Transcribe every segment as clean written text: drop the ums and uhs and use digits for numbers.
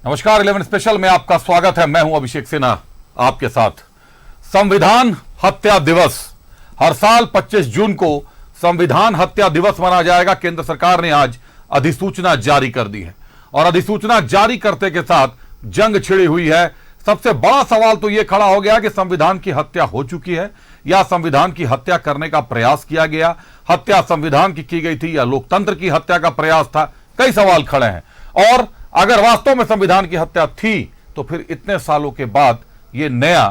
नमस्कार 11 स्पेशल में आपका स्वागत है। मैं हूं अभिषेक सिन्हा आपके साथ। संविधान हत्या दिवस हर साल 25 जून को संविधान हत्या दिवस मनाया जाएगा। केंद्र सरकार ने आज अधिसूचना जारी कर दी है और अधिसूचना जारी करते के साथ जंग छिड़ी हुई है। सबसे बड़ा सवाल तो यह खड़ा हो गया कि संविधान की हत्या हो चुकी है या संविधान की हत्या करने का प्रयास किया गया। हत्या संविधान की गई थी या लोकतंत्र की हत्या का प्रयास था। कई सवाल खड़े हैं और अगर वास्तव में संविधान की हत्या थी तो फिर इतने सालों के बाद यह नया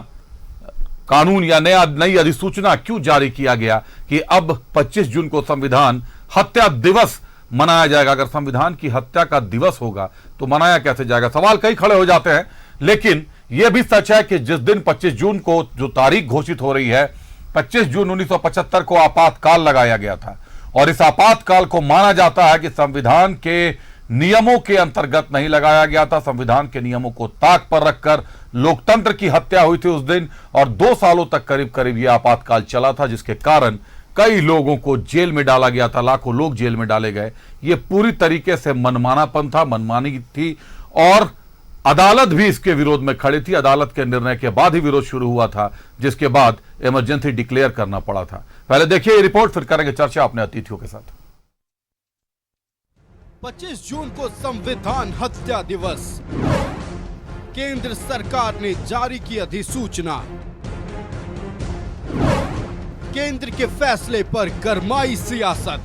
कानून या नई अधिसूचना क्यों जारी किया गया कि अब 25 जून को संविधान हत्या दिवस मनाया जाएगा। अगर संविधान की हत्या का दिवस होगा तो मनाया कैसे जाएगा? सवाल कई खड़े हो जाते हैं। लेकिन यह भी सच है कि जिस दिन 25 जून को जो तारीख घोषित हो रही है, 25 जून 1975 को आपातकाल लगाया गया था और इस आपातकाल को माना जाता है कि संविधान के नियमों के अंतर्गत नहीं लगाया गया था। संविधान के नियमों को ताक पर रखकर लोकतंत्र की हत्या हुई थी उस दिन और 2 सालों तक करीब करीब यह आपातकाल चला था, जिसके कारण कई लोगों को जेल में डाला गया था। लाखों लोग जेल में डाले गए। यह पूरी तरीके से मनमानापन था, मनमानी थी और अदालत भी इसके विरोध में खड़ी थी। अदालत के निर्णय के बाद ही विरोध शुरू हुआ था, जिसके बाद इमरजेंसी डिक्लेयर करना पड़ा था। पहले देखिए ये रिपोर्ट, फिर करेंगे चर्चा अपने अतिथियों के साथ। 25 जून को संविधान हत्या दिवस, केंद्र सरकार ने जारी की अधिसूचना। केंद्र के फैसले पर गरमाई सियासत,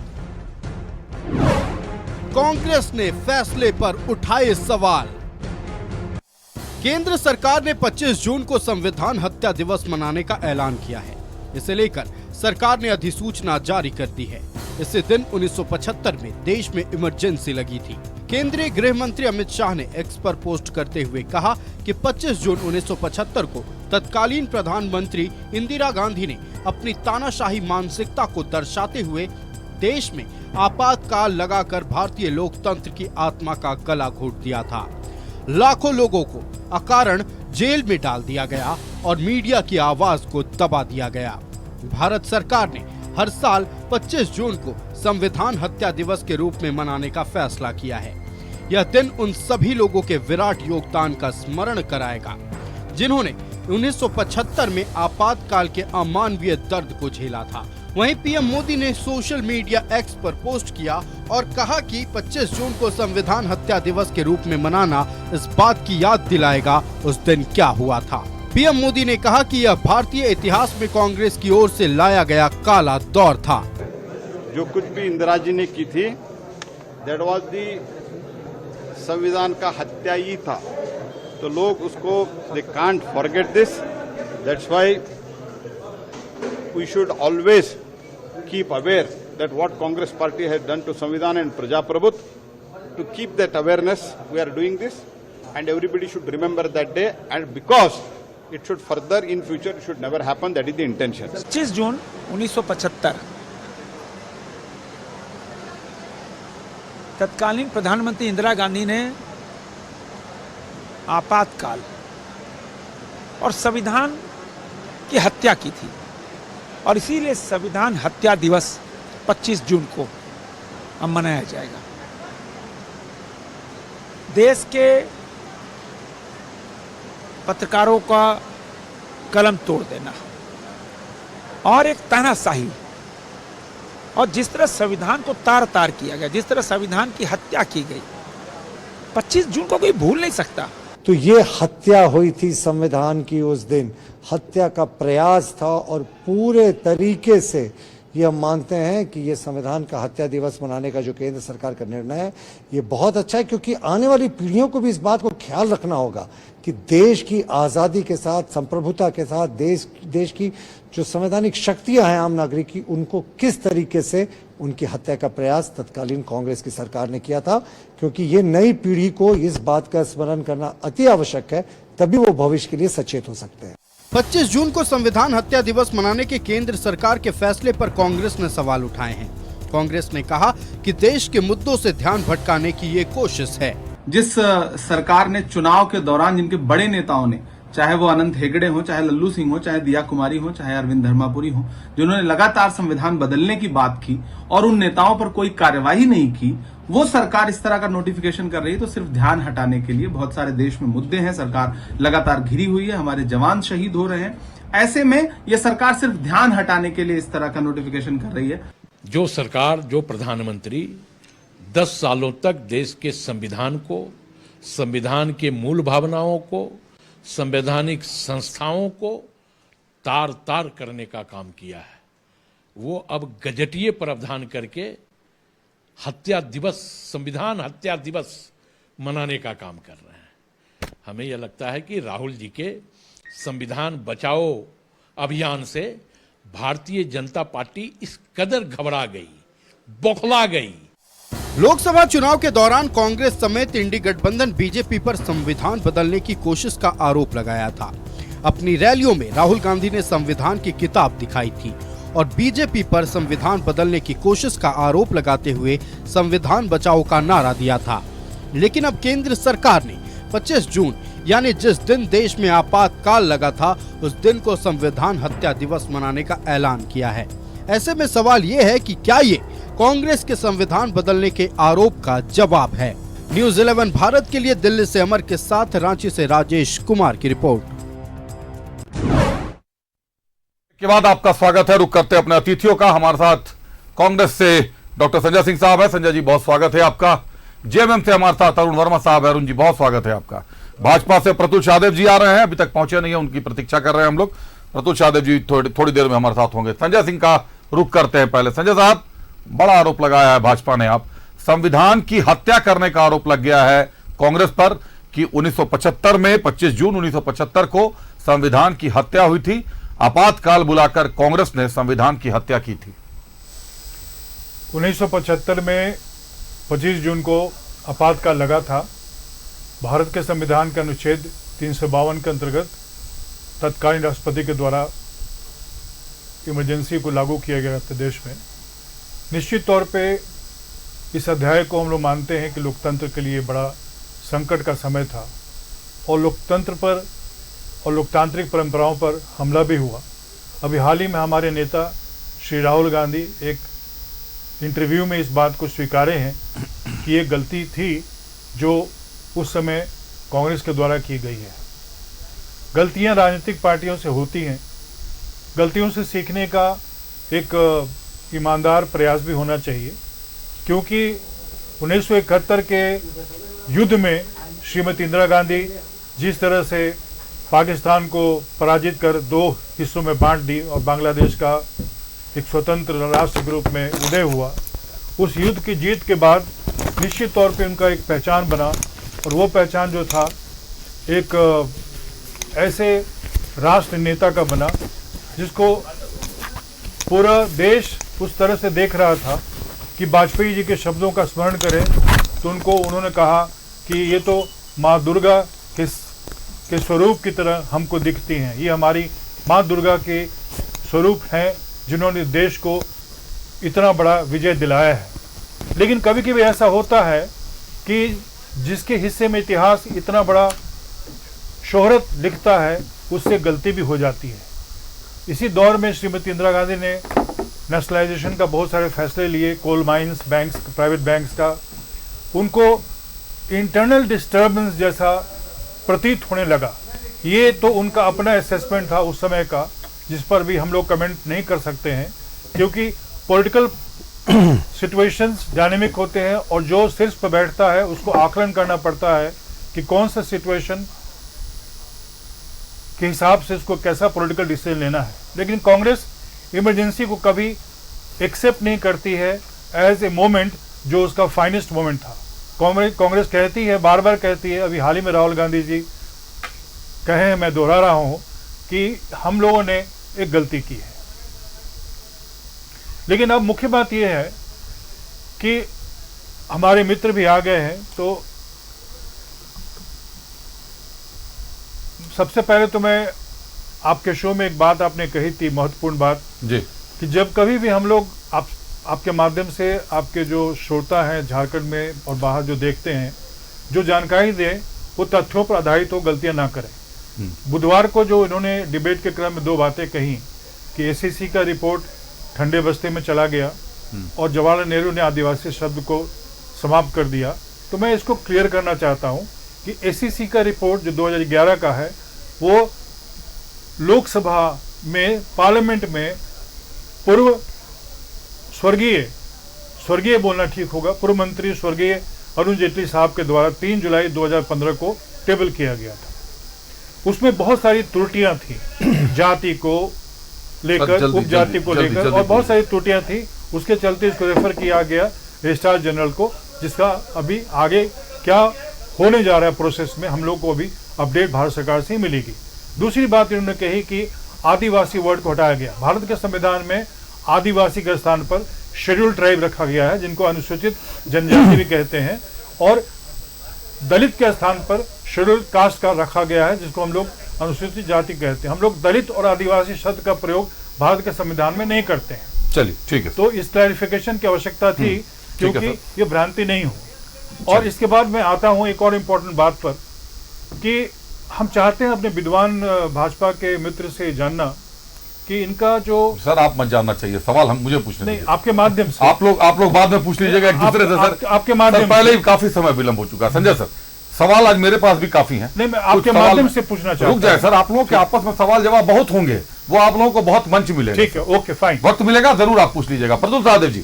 कांग्रेस ने फैसले पर उठाए सवाल। केंद्र सरकार ने 25 जून को संविधान हत्या दिवस मनाने का ऐलान किया है। इसे लेकर सरकार ने अधिसूचना जारी कर दी है। इसी दिन 1975 में देश में इमरजेंसी लगी थी। केंद्रीय गृह मंत्री अमित शाह ने एक्स पर पोस्ट करते हुए कहा कि 25 जून 1975 को तत्कालीन प्रधानमंत्री इंदिरा गांधी ने अपनी तानाशाही मानसिकता को दर्शाते हुए देश में आपातकाल लगाकर भारतीय लोकतंत्र की आत्मा का गला घोट दिया था। लाखों लोगों को अकारण जेल में डाल दिया गया और मीडिया की आवाज को दबा दिया गया। भारत सरकार ने हर साल 25 जून को संविधान हत्या दिवस के रूप में मनाने का फैसला किया है। यह दिन उन सभी लोगों के विराट योगदान का स्मरण कराएगा जिन्होंने 1975 में आपातकाल के अमानवीय दर्द को झेला था। वहीं पीएम मोदी ने सोशल मीडिया एक्स पर पोस्ट किया और कहा कि 25 जून को संविधान हत्या दिवस के रूप में मनाना इस बात की याद दिलाएगा उस दिन क्या हुआ था। पीएम मोदी ने कहा कि यह भारतीय इतिहास में कांग्रेस की ओर से लाया गया काला दौर था। जो कुछ भी इंदिरा जी ने की थी, दैट वाज दी संविधान का हत्या ही था। तो लोग उसको they can't forget this. That's why we should always keep aware that what Congress party has done to संविधान एंड प्रजाप्रभुत्व। To keep that awareness we are doing this and everybody should remember that day and because it should further in future, it should never happen. That is the intention. 25 जून 1975 तत्कालीन प्रधानमंत्री इंदिरा गांधी ने आपातकाल और संविधान की हत्या की थी और इसीलिए संविधान हत्या दिवस 25 जून को अब मनाया जाएगा। देश के पत्रकारों का कलम तोड़ देना और एक तानाशाही और जिस तरह संविधान को तार तार किया गया, जिस तरह संविधान की हत्या की गई, 25 जून को कोई भूल नहीं सकता। तो ये हत्या हुई थी संविधान की उस दिन, हत्या का प्रयास था और पूरे तरीके से ये हम मानते हैं कि ये संविधान का हत्या दिवस मनाने का जो केंद्र सरकार का निर्णय है ये बहुत अच्छा है, क्योंकि आने वाली पीढ़ियों को भी इस बात को ख्याल रखना होगा कि देश की आज़ादी के साथ, संप्रभुता के साथ देश की जो संवैधानिक शक्तियां हैं आम नागरिक की, उनको किस तरीके से उनकी हत्या का प्रयास तत्कालीन कांग्रेस की सरकार ने किया था। क्योंकि ये नई पीढ़ी को इस बात का स्मरण करना अति आवश्यक है, तभी वो भविष्य के लिए सचेत हो सकते हैं। 25 जून को संविधान हत्या दिवस मनाने के केंद्र सरकार के फैसले पर कांग्रेस ने सवाल उठाए हैं। कांग्रेस ने कहा कि देश के मुद्दों से ध्यान भटकाने की ये कोशिश है। जिस सरकार ने चुनाव के दौरान जिनके बड़े नेताओं ने, चाहे वो अनंत हेगड़े हो, चाहे लल्लू सिंह हो, चाहे दिया कुमारी हो, चाहे अरविंद धर्मापुरी हो, जिन्होंने लगातार संविधान बदलने की बात की और उन नेताओं पर कोई कार्यवाही नहीं की वो सरकार इस तरह का नोटिफिकेशन कर रही है तो सिर्फ ध्यान हटाने के लिए। बहुत सारे देश में मुद्दे हैं, सरकार लगातार घिरी हुई है, हमारे जवान शहीद हो रहे हैं। ऐसे में ये सरकार सिर्फ ध्यान हटाने के लिए इस तरह का नोटिफिकेशन कर रही है। जो सरकार, जो प्रधानमंत्री 10 सालों तक देश के संविधान को, संविधान के मूल भावनाओं को, संवैधानिक संस्थाओं को तार तार करने का काम किया है, वो अब गजटीय प्रावधान करके हत्या दिवस, संविधान हत्या दिवस मनाने का काम कर रहे हैं। हमें यह लगता है कि राहुल जी के संविधान बचाओ अभियान से भारतीय जनता पार्टी इस कदर घबरा गई, बौखला गई। लोकसभा चुनाव के दौरान कांग्रेस समेत इंडी गठबंधन बीजेपी पर संविधान बदलने की कोशिश का आरोप लगाया था। अपनी रैलियों में राहुल गांधी ने संविधान की किताब दिखाई थी और बीजेपी पर संविधान बदलने की कोशिश का आरोप लगाते हुए संविधान बचाओ का नारा दिया था। लेकिन अब केंद्र सरकार ने 25 जून यानी जिस दिन देश में आपातकाल लगा था, उस दिन को संविधान हत्या दिवस मनाने का ऐलान किया है। ऐसे में सवाल ये है कि क्या ये कांग्रेस के संविधान बदलने के आरोप का जवाब है? न्यूज़ 11 भारत के लिए दिल्ली से अमर के साथ रांची से राजेश कुमार की रिपोर्ट। के बाद आपका स्वागत है। रुक करते हैं अपने अतिथियों का। हमारे साथ कांग्रेस से डॉक्टर संजय सिंह साहब है। संजय जी बहुत स्वागत है आपका। जेएमएम से हमारे साथ अरुण वर्मा साहब है। अरुण जी बहुत स्वागत है आपका। भाजपा से प्रतुल शाहदेव जी आ रहे हैं, अभी तक पहुंचे नहीं है, उनकी प्रतीक्षा कर रहे हैं हम लोग। प्रतुल शाहदेव जी थोड़ी देर में हमारे साथ होंगे। संजय सिंह का रुख करते हैं पहले। संजय साहब, बड़ा आरोप लगाया है भाजपा ने, आप संविधान की हत्या करने का आरोप लग गया है कांग्रेस पर कि 1975 में 25 जून 1975 को संविधान की हत्या हुई थी। आपातकाल बुलाकर कांग्रेस ने संविधान की हत्या की थी। 1975 में 25 जून को आपातकाल लगा था। भारत के संविधान के अनुच्छेद 352 के अंतर्गत तत्कालीन राष्ट्रपति के द्वारा इमरजेंसी को लागू किया गया था देश में। निश्चित तौर पे इस अध्याय को हम लोग मानते हैं कि लोकतंत्र के लिए बड़ा संकट का समय था और लोकतंत्र पर और लोकतांत्रिक परंपराओं पर हमला भी हुआ। अभी हाल ही में हमारे नेता श्री राहुल गांधी एक इंटरव्यू में इस बात को स्वीकारे हैं कि ये गलती थी जो उस समय कांग्रेस के द्वारा की गई है। गलतियां राजनीतिक पार्टियों से होती हैं, गलतियों से सीखने का एक ईमानदार प्रयास भी होना चाहिए, क्योंकि 1971 के युद्ध में श्रीमती इंदिरा गांधी जिस तरह से पाकिस्तान को पराजित कर 2 हिस्सों में बांट दी और बांग्लादेश का एक स्वतंत्र राष्ट्र के रूप में उदय हुआ, उस युद्ध की जीत के बाद निश्चित तौर पे उनका एक पहचान बना और वो पहचान जो था एक ऐसे राष्ट्र नेता का बना जिसको पूरा देश उस तरह से देख रहा था कि वाजपेयी जी के शब्दों का स्मरण करें तो उन्होंने कहा कि ये तो माँ दुर्गा के स्वरूप की तरह हमको दिखती हैं। ये हमारी माँ दुर्गा के स्वरूप हैं जिन्होंने देश को इतना बड़ा विजय दिलाया है। लेकिन कभी कभी ऐसा होता है कि जिसके हिस्से में इतिहास इतना बड़ा शोहरत लिखता है उससे गलती भी हो जाती है। इसी दौर में श्रीमती इंदिरा गांधी ने नेशनलाइजेशन का बहुत सारे फैसले लिए, coal mines, banks, private banks का। उनको इंटरनल डिस्टर्बेंस जैसा प्रतीत होने लगा। ये तो उनका अपना असेसमेंट था उस समय का, जिस पर भी हम लोग कमेंट नहीं कर सकते हैं, क्योंकि पॉलिटिकल सिचुएशंस डायनेमिक होते हैं और जो शीर्ष पर बैठता है उसको आकलन करना पड़ता है कि कौन सा सिचुएशन के हिसाब से उसको कैसा पॉलिटिकल डिसीजन लेना है। लेकिन कांग्रेस इमरजेंसी को कभी एक्सेप्ट नहीं करती है एज ए मोमेंट जो उसका फाइनेस्ट मोमेंट था। कांग्रेस कहती है, बार बार कहती है, अभी हाल ही में राहुल गांधी जी कहे हैं, मैं दोहरा रहा हूं कि हम लोगों ने एक गलती की है। लेकिन अब मुख्य बात यह है कि हमारे मित्र भी आ गए हैं, तो सबसे पहले तो मैं आपके शो में एक बात आपने कही थी, महत्वपूर्ण बात जी, कि जब कभी भी हम लोग आपके माध्यम से आपके जो श्रोता हैं झारखंड में और बाहर जो देखते हैं, जो जानकारी दें वो तथ्यों पर आधारित हो, गलतियां ना करें। बुधवार को जो इन्होंने डिबेट के क्रम में 2 बातें कही कि एससीसी का रिपोर्ट ठंडे बस्ते में चला गया और जवाहरलाल नेहरू ने आदिवासी शब्द को समाप्त कर दिया। तो मैं इसको क्लियर करना चाहता हूं कि एसीसी का रिपोर्ट जो 2011 का है वो लोकसभा में, पार्लियामेंट में पूर्व स्वर्गीय बोलना ठीक होगा, पूर्व मंत्री स्वर्गीय अरुण जेटली साहब के द्वारा 3 जुलाई 2015 को टेबल किया गया था। उसमें बहुत सारी त्रुटियां थी, जाति को लेकर, उपजाति को लेकर, और बहुत सारी त्रुटियां थी। उसके चलते इसको रेफर किया गया रजिस्ट्रार जनरल को, जिसका अभी आगे क्या होने जा रहा है प्रोसेस में हम लोग को अभी अपडेट भारत सरकार से ही मिलेगी। दूसरी बात इन्होंने कही कि आदिवासी वर्ड को हटाया गया। भारत के संविधान में आदिवासी के स्थान पर शेड्यूल्ड ट्राइब रखा गया है, जिनको अनुसूचित जनजाति भी कहते हैं, और दलित के स्थान पर शेड्यूल्ड कास्ट का रखा गया है, जिसको हम लोग अनुसूचित जाति कहते हैं। हम लोग दलित और आदिवासी शब्द का प्रयोग भारत के संविधान में नहीं करते हैं। चलिए ठीक है। तो इस क्लैरिफिकेशन की आवश्यकता थी, क्योंकि ये भ्रांति नहीं हो। और इसके बाद मैं आता हूं एक और इम्पोर्टेंट बात पर कि हम चाहते हैं अपने विद्वान भाजपा के मित्र से जानना कि इनका जो, सर आप मत जानना चाहिए, सवाल हम मुझे पूछने नहीं, आपके माध्यम से आप लोग बाद में पूछ लीजिएगा एक दूसरे से। सर आपके माध्यम सर, पहले ही काफी समय विलंब हो चुका है। संजय सर, सवाल आज मेरे पास भी काफी हैं। नहीं, मैं आपके माध्यम से पूछना चाहता हूं। रुक जाए सर, आप लोगों के आपस में सवाल जवाब बहुत होंगे, वो आप लोगों को बहुत मंच मिलेगा। ठीक है, ओके फाइन, वक्त मिलेगा, जरूर आप पूछ लीजिएगा। प्रद्युम्न सहदेव जी,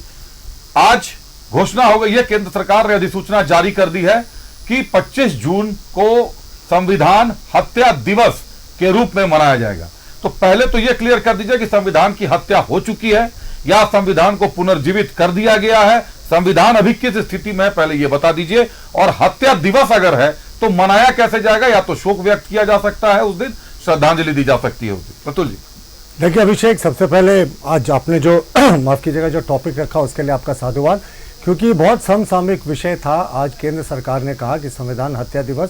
आज घोषणा हो गई है, केंद्र सरकार ने अधिसूचना जारी कर दी है कि 25 जून को संविधान हत्या दिवस के रूप में मनाया जाएगा। तो पहले तो यह क्लियर कर दीजिए कि संविधान की हत्या हो चुकी है या संविधान को पुनर्जीवित कर दिया गया है, संविधान अभी किस स्थिति में है पहले यह बता दीजिए। और हत्या दिवस अगर है तो मनाया कैसे जाएगा? या तो शोक व्यक्त किया जा सकता है उस दिन, श्रद्धांजलि दी जा सकती है उस दिन। प्रतुल जी। देखिए अभिषेक, सबसे पहले आज आपने जो माफ कीजिएगा जो टॉपिक रखा उसके लिए आपका साधुवाद, क्योंकि बहुत समसामयिक विषय था। आज केंद्र सरकार ने कहा कि संविधान हत्या दिवस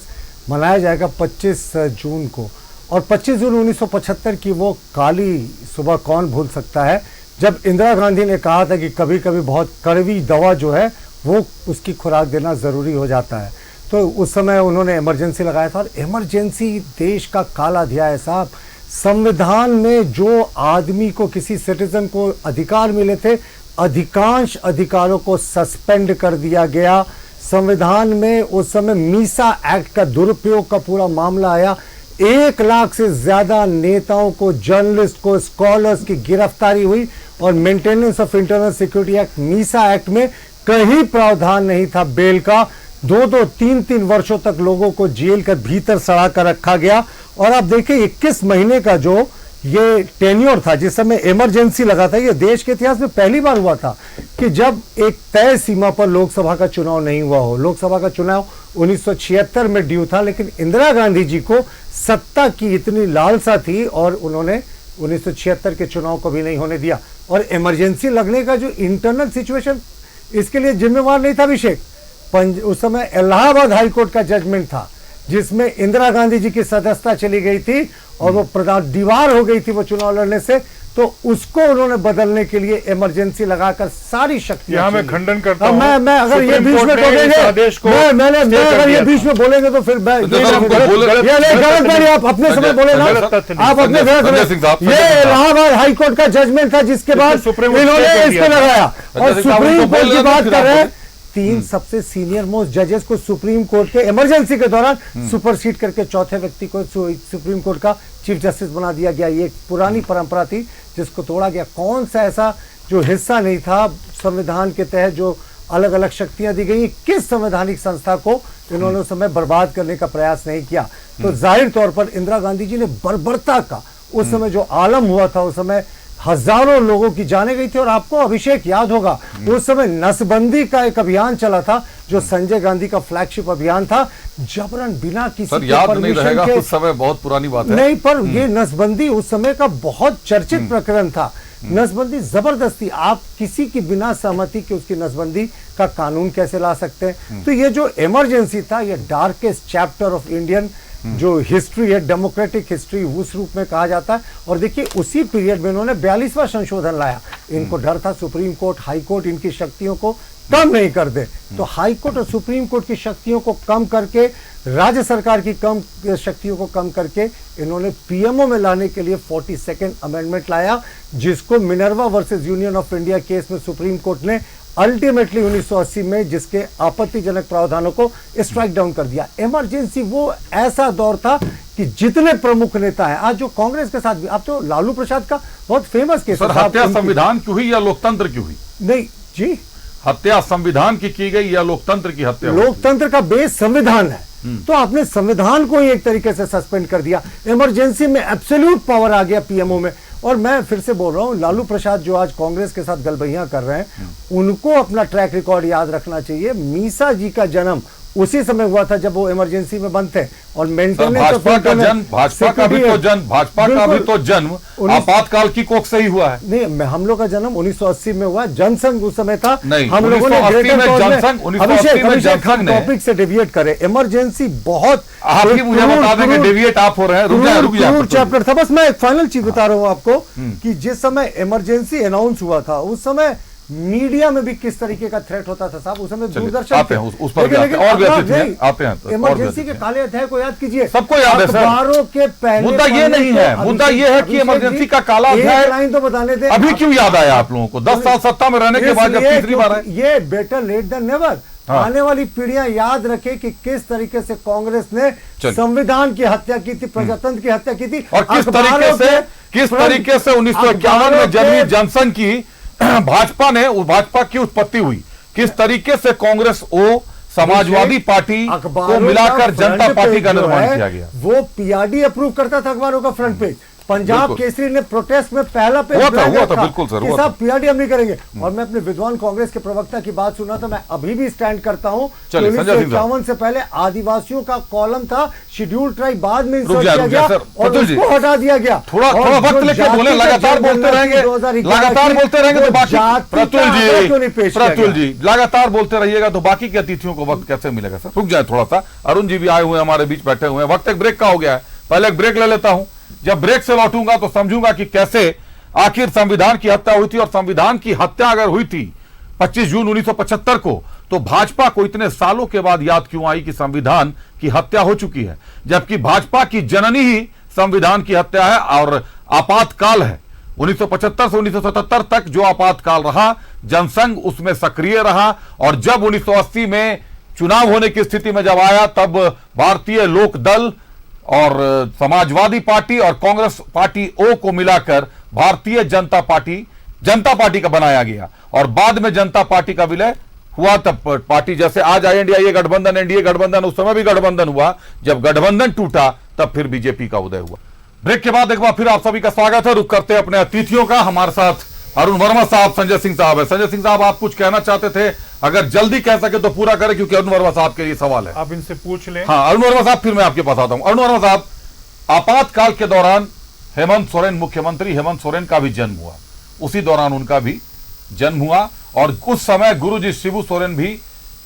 मनाया जाएगा 25 जून को, और 25 जून 1975 की वो काली सुबह कौन भूल सकता है, जब इंदिरा गांधी ने कहा था कि कभी कभी बहुत कड़वी दवा जो है वो उसकी खुराक देना ज़रूरी हो जाता है। तो उस समय उन्होंने इमरजेंसी लगाया था, और इमरजेंसी देश का काला अध्याय है साहब। संविधान में जो आदमी को, किसी सिटीजन को अधिकार मिले थे, अधिकांश अधिकारों को सस्पेंड कर दिया गया। संविधान में उस समय मीसा एक्ट का दुरुपयोग का पूरा मामला आया। 1 लाख से ज्यादा नेताओं को, जर्नलिस्ट को, स्कॉलर्स की गिरफ्तारी हुई, और maintenance of internal security act, Misa act में कहीं प्रावधान नहीं था बेल का। 2-2, 3-3 वर्षों तक लोगों को जेल के भीतर सड़ा कर रखा गया। और आप देखिए 21 महीने का जो ये टेन्योर था, जिस समय इमरजेंसी लगा था, ये देश के इतिहास में पहली बार हुआ था कि जब एक तय सीमा पर लोकसभा का चुनाव नहीं हुआ हो। लोकसभा का चुनाव 1976 में ड्यू था, लेकिन इंदिरा गांधी जी को सत्ता की इतनी लालसा थी और उन्होंने 1976 के चुनाव को भी नहीं होने दिया। और इमरजेंसी लगने का जो इंटरनल सिचुएशन, इसके लिए जिम्मेवार नहीं था अभिषेक। उस समय इलाहाबाद हाईकोर्ट का जजमेंट था, जिसमें इंदिरा गांधी जी की सदस्यता चली गई थी और वो प्रधान दीवार हो गई थी वो चुनाव लड़ने से। तो उसको उन्होंने बदलने के लिए इमरजेंसी लगाकर सारी शक्ति। मैं खंडन करता हूं। मैं अगर ये बीच में बोलेंगे, अगर ये बीच में बोलेंगे तो फिर गलत नहीं, आप अपने समय बोले ना, आप अपने गलत। ये इलाहाबाद हाईकोर्ट का जजमेंट था, जिसके बाद इन्होंने इसको लगाया। और सुप्रीम कोर्ट की बात कर रहे हैं, 3 सबसे सीनियर मोस्ट जजेस को सुप्रीम कोर्ट के इमरजेंसी के दौरान सुपरसीड करके चौथे व्यक्ति को सुप्रीम कोर्ट का चीफ जस्टिस बना दिया गया। ये एक पुरानी परंपरा थी जिसको तोड़ा गया। कौन सा ऐसा जो हिस्सा नहीं था संविधान के तहत जो अलग अलग शक्तियां दी गई, किस संवैधानिक संस्था को इन्होंने उस समय बर्बाद करने का प्रयास नहीं किया। तो जाहिर तौर पर इंदिरा गांधी जी ने बर्बरता का उस समय जो आलम हुआ था, उस समय हजारों लोगों की जाने गई थी। और आपको अभिषेक याद होगा, उस समय नसबंदी का एक अभियान चला था जो संजय गांधी का फ्लैगशिप अभियान था, जबरन बिना किसी के याद नहीं रहेगा, उस समय बहुत पुरानी बात है। नहीं, पर ये नसबंदी उस समय का बहुत चर्चित प्रकरण था। नसबंदी जबरदस्ती, आप किसी की बिना सहमति के उसकी नसबंदी का कानून कैसे ला सकते हैं। तो ये जो इमरजेंसी था, ये डार्केस्ट चैप्टर ऑफ इंडियन जो हिस्ट्री है, डेमोक्रेटिक हिस्ट्री, उस रूप में कहा जाता है। और देखिए उसी पीरियड में इन्होंने 42वां संशोधन लाया। इनको डर था सुप्रीम कोर्ट, हाई कोर्ट इनकी शक्तियों को कम नहीं कर दे। तो हाई कोर्ट और सुप्रीम कोर्ट की शक्तियों को कम करके, राज्य सरकार की कम शक्तियों को कम करके, इन्होंने पीएमओ में लाने के लिए 42nd अमेंडमेंट लाया, जिसको Minerva versus union of India case में सुप्रीम कोर्ट ने अल्टीमेटली 1980 में जिसके आपत्तिजनक प्रावधानों को स्ट्राइक डाउन कर दिया। इमरजेंसी वो ऐसा दौर था कि जितने प्रमुख नेता हैं आज जो कांग्रेस के साथ भी, आप तो लालू प्रसाद का बहुत फेमस केस सर, हत्या संविधान की हुई या लोकतंत्र की हुई? नहीं जी, हत्या संविधान की गई या लोकतंत्र की हत्या? लोकतंत्र का बेस संविधान है, तो आपने संविधान को ही एक तरीके से सस्पेंड कर दिया। इमरजेंसी में एब्सोल्यूट पावर आ गया पीएमओ में। और मैं फिर से बोल रहा हूं, लालू प्रसाद जो आज कांग्रेस के साथ गलबहियां कर रहे हैं, उनको अपना ट्रैक रिकॉर्ड याद रखना चाहिए। मीसा जी का जन्म उसी समय हुआ था जब वो इमरजेंसी में बंद थे और मेंटेनेंस भाजपा का भी तो जन्म आपातकाल की कोख से ही हुआ है। नहीं, हम लोग का जन्म 1980 में हुआ, जनसंघ उस समय था। नहीं, हम लोगों ने जनसंघ टॉपिक से डेविएट करे। इमरजेंसी बहुत, आप ही मुझे बता देंगे डेविएट आप हो रहे हैं। रुक जाए चैप्टर था। बस मैं एक फाइनल चीज बता रहा हूं आपको कि जिस समय इमरजेंसी अनाउंस हुआ था उस समय मीडिया में भी किस तरीके का थ्रेट होता था साहब। उस समय दूरदर्शन आते हैं उस पर भी आते हैं। इमरजेंसी के काले अध्याय को याद कीजिए, सबको याद है सर। अखबारों के पहले मुद्दा ये नहीं है, मुद्दा ये है कि इमरजेंसी का काला अध्याय लाइन तो बताने दे, अभी क्यों याद आया आप लोगों को 10 साल सत्ता में रहने के बाद जब तीसरी बार है? ये बेटर लेट देन नेवर। आने वाली पीढ़ियां याद रखे कि किस तरीके से कांग्रेस ने संविधान की हत्या की थी, प्रजातंत्र की हत्या की थी, और किस तरीके से 1951 में जन्मी जनसंघ की भाजपा की उत्पत्ति हुई, किस तरीके से कांग्रेस समाजवादी पार्टी को मिलाकर जनता पार्टी का निर्माण किया गया। वो पीआरडी अप्रूव करता था अखबारों का फ्रंट पेज। पंजाब केसरी ने प्रोटेस्ट में पहला पेज हुआ था बिल्कुल सर, साहब पीआरडी हम नहीं करेंगे। और मैं अपने विद्वान कांग्रेस के प्रवक्ता की बात सुना था, मैं अभी भी स्टैंड करता हूं। 1951 से पहले आदिवासियों का कॉलम था, शेड्यूल ट्राइब बाद में इंसर्ट किया गया और उसको हटा दिया गया। थोड़ा वक्त लेके बोले, लगातार बोलते रहेंगे तो बाकी प्रतुल जी लगातार बोलते रहिएगा तो बाकी के अतिथियों को वक्त कैसे मिलेगा सर? रुक जाए थोड़ा सा, अरुण जी भी आए हुए हैं हमारे बीच, बैठे हुए हैं। वक्त एक ब्रेक का हो गया है, पहले एक ब्रेक ले लेता हूं। जब ब्रेक से लौटूंगा तो समझूंगा कि कैसे आखिर संविधान की हत्या हुई थी, और संविधान की हत्या अगर हुई थी 25 जून 1975 को, तो भाजपा को इतने सालों के बाद याद क्यों आई कि संविधान की हत्या हो चुकी है, जबकि भाजपा की जननी ही संविधान की हत्या है और आपातकाल है। 1975 से 1977 तक जो आपातकाल रहा, जनसंघ उसमें सक्रिय रहा, और जब 1980 में चुनाव होने की स्थिति में जब आया, तब भारतीय लोक दल और समाजवादी पार्टी और कांग्रेस पार्टी ओ को मिलाकर भारतीय जनता पार्टी का बनाया गया, और बाद में जनता पार्टी का विलय हुआ। तब पार्टी जैसे आज एनडीए गठबंधन, एनडीए गठबंधन, उस समय भी गठबंधन हुआ। जब गठबंधन टूटा तब फिर बीजेपी का उदय हुआ। ब्रेक के बाद एक बार फिर आप सभी का स्वागत है। रुक करते हैं अपने अतिथियों का। हमारे साथ अरुण वर्मा साहब, संजय सिंह साहब है। संजय सिंह साहब, आप कुछ कहना चाहते थे, अगर जल्दी कह सके तो पूरा करें, क्योंकि अरुण वर्मा साहब के लिए सवाल है। आप इनसे पूछ लें। हाँ अरुण वर्मा साहब, फिर मैं आपके पास आता हूं। अरुण वर्मा साहब, आपातकाल के दौरान हेमंत सोरेन, मुख्यमंत्री हेमंत सोरेन का भी जन्म हुआ, उसी दौरान उनका भी जन्म हुआ, और उस समय गुरुजी शिबू सोरेन भी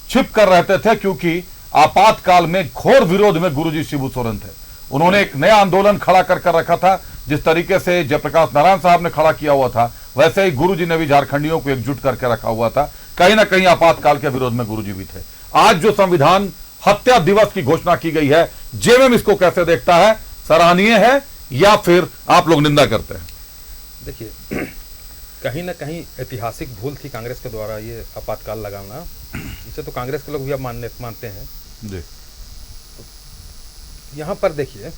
छिप कर रहते थे, क्योंकि आपातकाल में घोर विरोध में गुरुजी शिबू सोरेन थे। उन्होंने एक नया आंदोलन खड़ा कर रखा था, जिस तरीके से जयप्रकाश नारायण साहब ने खड़ा किया हुआ था, वैसे ही गुरुजी ने भी झारखंडियों को एकजुट करके रखा हुआ था। कहीं ना कहीं आपातकाल के विरोध में गुरुजी भी थे। आज जो संविधान हत्या दिवस की घोषणा की गई है, जेएमएम इसको कैसे देखता है? सराहनीय है या फिर आप लोग निंदा करते हैं? देखिए, कहीं ना कहीं ऐतिहासिक भूल थी कांग्रेस के द्वारा ये आपातकाल लगाना। इसे तो कांग्रेस के लोग भी अब मानते हैं जी। यहाँ पर देखिए,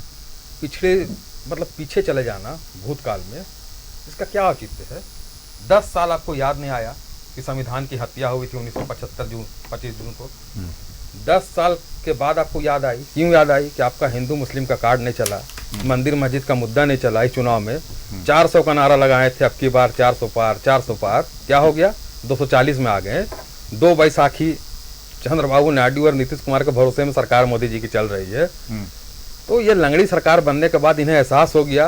पीछे चले जाना भूतकाल में, इसका क्या औचित्य है? 10 साल आपको याद नहीं आया कि संविधान की हत्या हुई थी 1975 25 जून को? 10 साल के बाद आपको याद आई। क्यों याद आई? कि आपका हिंदू मुस्लिम का कार्ड नहीं चला, मंदिर मस्जिद का मुद्दा नहीं चला। इस चुनाव में 400 का नारा लगाए थे, अब की बार 400 पार 400 पार। क्या हो गया? 240 में आ गए। 2 बैसाखी चंद्रबाबू नायडू और नीतीश कुमार के भरोसे में सरकार मोदी जी की चल रही है। तो ये लंगड़ी सरकार बनने के बाद इन्हें एहसास हो गया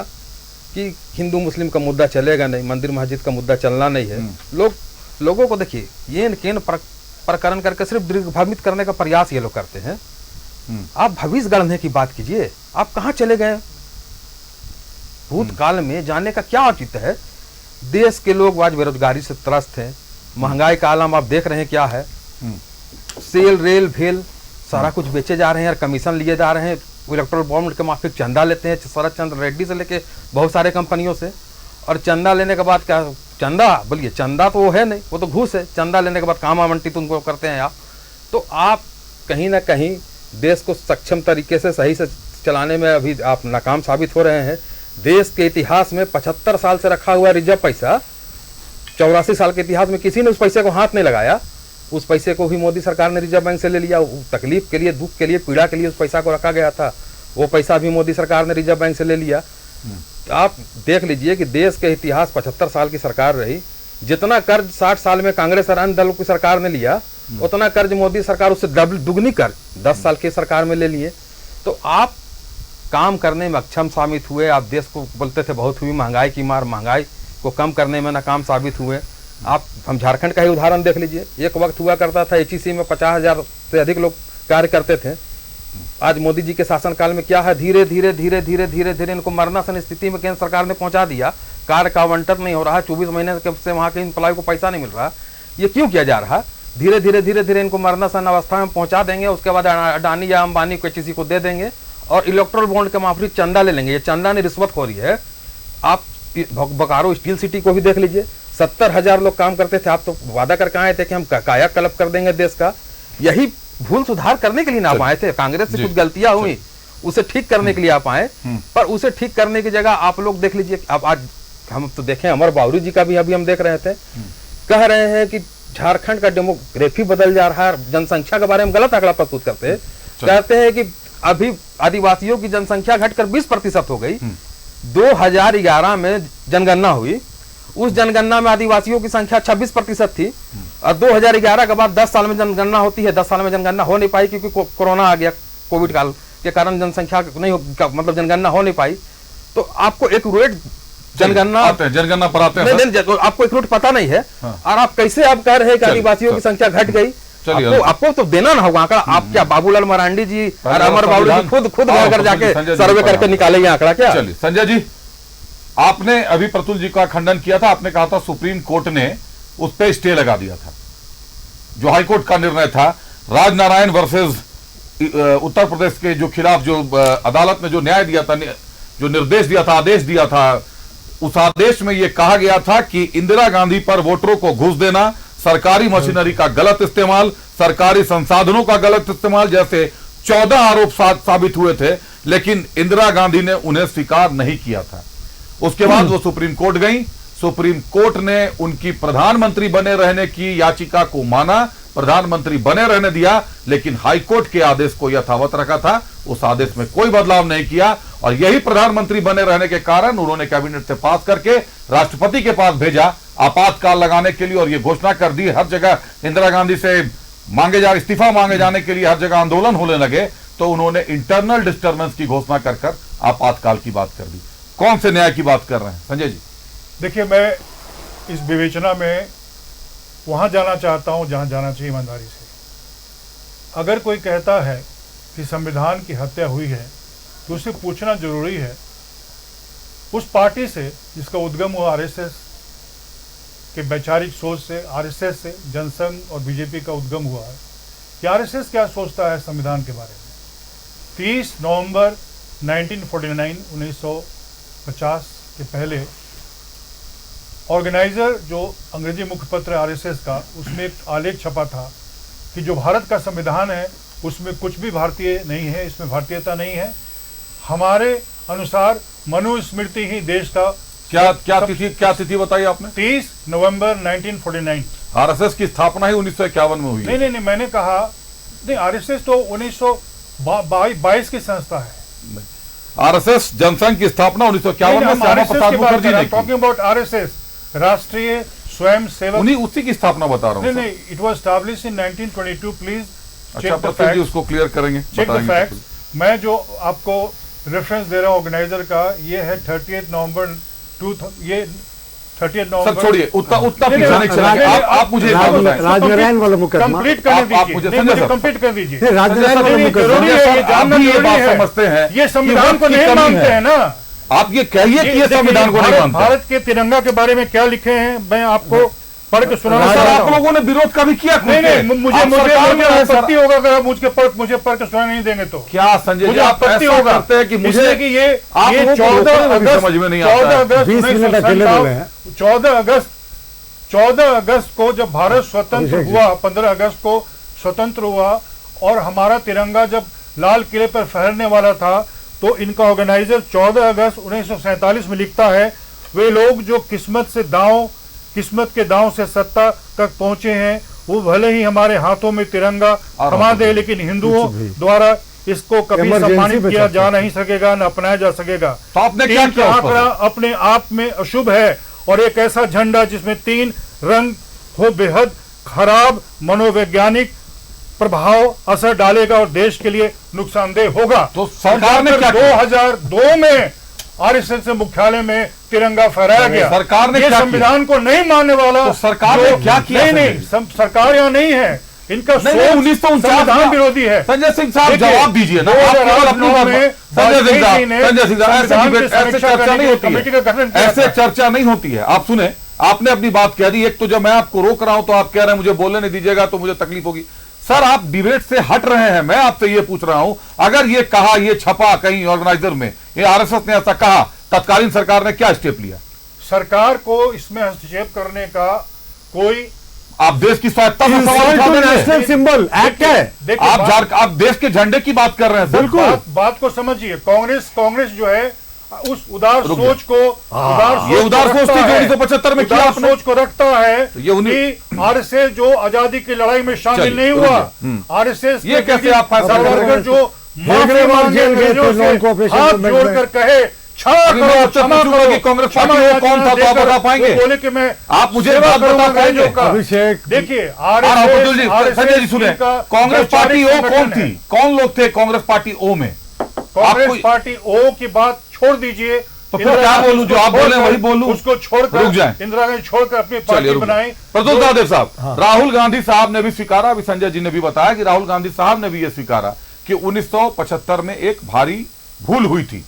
कि हिंदू मुस्लिम का मुद्दा चलेगा नहीं, मंदिर मस्जिद का मुद्दा चलना नहीं है। लोगों को देखिए, ये केन प्रकरण करके सिर्फ दिग्भ्रमित करने का प्रयास ये लोग करते हैं। आप भविष्य गढ़ने की बात कीजिए, आप कहाँ चले गए? भूतकाल में जाने का क्या औचित्य है? देश के लोग आज बेरोजगारी से त्रस्त हैं, महंगाई का आलम आप देख रहे हैं क्या है। सेल रेल भेल सारा कुछ बेचे जा रहे हैं और कमीशन लिए जा रहे हैं। इलेक्ट्रल बॉन्ड के माफिक चंदा लेते हैं, शरद चंद्र रेड्डी से लेके बहुत सारे कंपनियों से, और चंदा लेने के बाद क्या चंदा बोलिए, चंदा तो वो है नहीं, वो तो घूस है। चंदा लेने के बाद काम आवंटित उनको करते हैं आप। तो आप कहीं ना कहीं देश को सक्षम तरीके से सही से चलाने में अभी आप नाकाम साबित हो रहे हैं। देश के इतिहास में 75 साल से रखा हुआ रिजर्व पैसा, 84 साल के इतिहास में किसी ने उस पैसे को हाथ नहीं लगाया। उस पैसे को भी मोदी सरकार ने रिजर्व बैंक से ले लिया। तकलीफ के लिए, दुख के लिए, पीड़ा के लिए उस पैसा को रखा गया था, वो पैसा भी मोदी सरकार ने रिजर्व बैंक से ले लिया। आप देख लीजिए कि देश के इतिहास 75 साल की सरकार रही, जितना कर्ज 60 साल में कांग्रेस और अन्य दलों की सरकार ने लिया, उतना कर्ज मोदी सरकार उससे डबल दुगनी कर 10 साल की सरकार में ले लिए। तो आप काम करने में अक्षम साबित हुए। आप देश को बोलते थे बहुत हुई महंगाई की मार, महंगाई को कम करने में नाकाम साबित हुए। आप हम झारखंड का ही उदाहरण देख लीजिए। एक वक्त हुआ करता था HEC में 50,000 से अधिक लोग कार्य करते थे। आज मोदी जी के शासनकाल में क्या है, धीरे धीरे धीरे धीरे धीरे धीरे इनको मरणासन स्थिति में केंद्र सरकार ने पहुंचा दिया। कार्य का आवंटन नहीं हो रहा, 24 महीने से वहां के एम्प्लॉय को पैसा नहीं मिल रहा। ये क्यों किया जा रहा? धीरे धीरे धीरे धीरे इनको मरणासन अवस्था में पहुंचा देंगे, उसके बाद अडानी या अंबानी को HEC को दे देंगे और इलेक्ट्रल बॉन्ड के माफी चंदा ले लेंगे। ये चंदा नहीं, रिश्वतखोरी है। आप बोकारो स्टील सिटी को भी देख लीजिए, 70,000 लोग काम करते थे। आप तो वादा करके आए थे कि हम कायाकल्प कर देंगे देश का। यही भूल सुधार करने के लिए ना आप आए थे। कांग्रेस से कुछ गलतियां हुई, उसे ठीक करने के लिए आप आए, पर उसे ठीक करने की जगह आप लोग देख लीजिए। अब आज हम तो देखें, अमर बावरी जी का भी अभी हम देख रहे थे, कह रहे हैं कि झारखंड का डेमोग्राफी बदल जा रहा है। जनसंख्या के बारे में गलत आंकड़ा प्रस्तुत करते हैं। कहते हैं कि अभी आदिवासियों की जनसंख्या घटकर 20% हो गई। 2011 में जनगणना हुई, उस जनगणना में आदिवासियों की संख्या 26% थी और 2011 के बाद 10 साल में जनगणना होती है। 10 साल में जनगणना हो नहीं पाई क्योंकि कोरोना आ गया, कोविड काल के कारण जनसंख्या नहीं मतलब जनगणना हो नहीं पाई। तो आपको एक रूट जनगणना पर आते हैं, आपको एक रूट पता नहीं है। और आप कैसे आप कह रहे हैं कि आदिवासियों की संख्या घट गई? आपको तो देना ना होगा आंकड़ा। आप क्या बाबूलाल मरांडी जी और अमर बावरी जी खुद घर जाके सर्वे करके निकालेंगे आंकड़ा क्या? चलिए संजय जी, आपने अभी प्रतुल जी का खंडन किया था। आपने कहा था सुप्रीम कोर्ट ने उस पर स्टे लगा दिया था। जो हाईकोर्ट का निर्णय था राजनारायण वर्सेस उत्तर प्रदेश के जो खिलाफ जो अदालत ने जो न्याय दिया था, जो निर्देश दिया था, आदेश दिया था, उस आदेश में यह कहा गया था कि इंदिरा गांधी पर वोटरों को घूस देना, सरकारी मशीनरी का गलत इस्तेमाल, सरकारी संसाधनों का गलत इस्तेमाल जैसे 14 आरोप साबित हुए थे, लेकिन इंदिरा गांधी ने उन्हें स्वीकार नहीं किया था। उसके बाद वो सुप्रीम कोर्ट गई। सुप्रीम कोर्ट ने उनकी प्रधानमंत्री बने रहने की याचिका को माना, प्रधानमंत्री बने रहने दिया, लेकिन हाईकोर्ट के आदेश को यथावत रखा था। उस आदेश में कोई बदलाव नहीं किया और यही प्रधानमंत्री बने रहने के कारण उन्होंने कैबिनेट से पास करके राष्ट्रपति के पास भेजा आपातकाल लगाने के लिए और यह घोषणा कर दी। हर जगह इंदिरा गांधी से इस्तीफा मांगे जाने के लिए हर जगह आंदोलन होने लगे, तो उन्होंने इंटरनल डिस्टर्बेंस की घोषणा कर आपातकाल की बात कर दी। कौन से न्याय की बात कर रहे हैं संजय जी? देखिए, मैं इस विवेचना में वहां जाना चाहता हूं जहां जाना चाहिए ईमानदारी से। अगर कोई कहता है कि संविधान की हत्या हुई है तो उसे पूछना जरूरी है उस पार्टी से जिसका उद्गम हुआ आरएसएस के वैचारिक सोच से, आरएसएस से जनसंघ और बीजेपी का उद्गम हुआ है, कि आरएसएस क्या सोचता है संविधान के बारे में। 30 नवंबर 1950 के पहले ऑर्गेनाइजर जो अंग्रेजी मुखपत्र आरएसएस का, उसमें एक आलेख छपा था कि जो भारत का संविधान है उसमें कुछ भी भारतीय नहीं है, इसमें भारतीयता नहीं है। हमारे अनुसार मनुस्मृति ही देश का क्या तिथि बताई आपने? 30 नवंबर 1949। आरएसएस की स्थापना ही 1951 में हुई। नहीं, मैंने कहा नहीं, आरएसएस तो 1922 की संस्था है। आरएसएस जनसंघ की स्थापना 1951 में श्यामा प्रसाद मुखर्जी ने की। टॉकिंग अबाउट आरएसएस, राष्ट्रीय स्वयं सेवक, उसी की स्थापना बता रहा हूं। नहीं, it was established in 1922। Please अच्छा, प्रसाद जी उसको क्लियर करेंगे, चेक द फैक्ट्स। मैं जो आपको रेफरेंस दे रहा हूं ऑर्गेनाइजर का, ये है 30 नवंबर 2000। सर छोड़िए, उतना पीछे नहीं चलेंगे। आप मुझे राजनारायण वाला मुकदमा कंप्लीट करने दीजिए, मुझे कंप्लीट कर दीजिए। राजनारायण वाला मुकदमा ये जानना जरूरी है। समझते हैं ये संविधान को नहीं मानते हैं ना। आप ये कहिए कि ये संविधान को नहीं मानते। भारत के तिरंगा के बारे में क्या लिखे हैं मैं आपको पढ़ के सुनाना सर, चाहता आप हूं। लोगों ने विरोध का भी किया। नहीं, मुझे आपत्ति होगा अगर आप मुझे पढ़ के सुना नहीं देंगे तो। क्या संजय जी, आप आपत्ति ऐसा होगा करते हैं कि मुझे कि ये आप 14 अगस्त समझ में नहीं आता है। 14 अगस्त 14 अगस्त को जब भारत स्वतंत्र हुआ, 15 अगस्त को स्वतंत्र हुआ और हमारा तिरंगा जब लाल किले पर फहरने वाला था, तो इनका ऑर्गेनाइजर 14 अगस्त 1947 में लिखता है, वे लोग जो किस्मत के दांव से सत्ता तक पहुंचे हैं, वो भले ही हमारे हाथों में तिरंगा थमा दे, लेकिन हिंदुओं द्वारा इसको कभी सम्मानित किया जा नहीं सकेगा, न अपनाया जा सकेगा। तो आपने क्या किया? आंकड़ा अपने आप में अशुभ है और एक ऐसा झंडा जिसमें 3 रंग हो बेहद खराब मनोवैज्ञानिक प्रभाव असर डालेगा और देश के लिए नुकसानदेह होगा। तो सरकार ने क्या 2002 में आरएसएस के मुख्यालय में तिरंगा फहराया गया। सरकार ने ये क्या संविधान को नहीं मानने वाला, तो सरकार ने क्या किया? नहीं, सरकार यहाँ नहीं है, इनका नहीं, 1949 संविधान विरोधी है। संजय सिंह साहब जवाब दीजिए ना, आप केवल अपनी संजय सिंह साहब, ऐसे चर्चा नहीं होती है, ऐसे चर्चा नहीं होती है। आप सुने, आपने अपनी बात कह दी। एक तो जब मैं आपको रोक रहा हूं तो आप कह रहे हैं मुझे बोलने नहीं दीजिएगा तो मुझे तकलीफ होगी। सर, आप डिबेट से हट रहे हैं। मैं आपसे ये पूछ रहा हूं, अगर ये कहा, ये छपा कहीं ऑर्गेनाइजर में, ये आरएसएस ने ऐसा कहा, तत्कालीन सरकार ने क्या स्टेप लिया? सरकार को इसमें हस्तक्षेप करने का कोई, आप देश की स्वायत्ता का सवाल उठा रहे हैं। नेशनल सिंबल एक्ट है। आप देश के झंडे की बात कर रहे हैं। बिल्कुल, बात को समझिए। कांग्रेस जो है उस उदार सोच को, उदार सोच थी जो 1975 में किया, सोच को रखता है कि आरएसएस जो आजादी की लड़ाई में शामिल नहीं हुआ, आरएसएस ये कैसे आप फैसला जो माफी मांगे हाथ जोड़कर कहे कांग्रेस पार्टी वो कौन था, तो आप बता पाएंगे? बोले कि मैं, आप मुझे बात बता पाएंगे? अभिषेक, देखिए संजय जी सुने, कांग्रेस पार्टी ओ कौन थी, कौन लोग थे कांग्रेस पार्टी ओ में? कांग्रेस पार्टी ओ की बात छोड़ दीजिए, तो फिर क्या बोलूं? जो आप बोले वही बोलूं? उसको छोड़कर रुक जाए, इंदिरा गांधी छोड़कर अपनी पार्टी बनाई। प्रतुल दादेव साहब, राहुल गांधी साहब ने भी स्वीकारा, अभी संजय जी ने भी बताया कि राहुल गांधी साहब ने भी यह स्वीकारा कि 1975 में एक भारी भूल हुई थी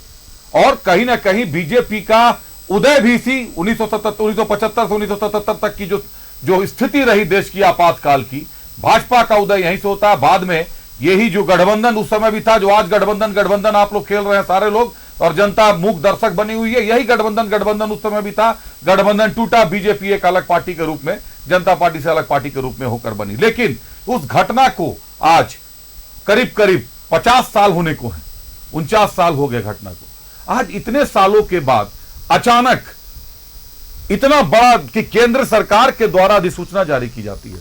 और कहीं ना कहीं बीजेपी का उदय भी थी। 1975 से 1977 तक की जो स्थिति रही देश की आपातकाल की, भाजपा का उदय यहीं से होता है। बाद में यही जो गठबंधन उस समय भी था, जो आज गठबंधन आप लोग खेल रहे हैं सारे लोग, और जनता मूक दर्शक बनी हुई है, यही गठबंधन उस समय भी था। गठबंधन टूटा, बीजेपी एक अलग पार्टी के रूप में, जनता पार्टी से अलग पार्टी के रूप में होकर बनी। लेकिन उस घटना को आज करीब 50 साल होने को है, 49 साल हो गए घटना को। आज इतने सालों के बाद अचानक इतना बड़ा कि केंद्र सरकार के द्वारा अधिसूचना जारी की जाती है।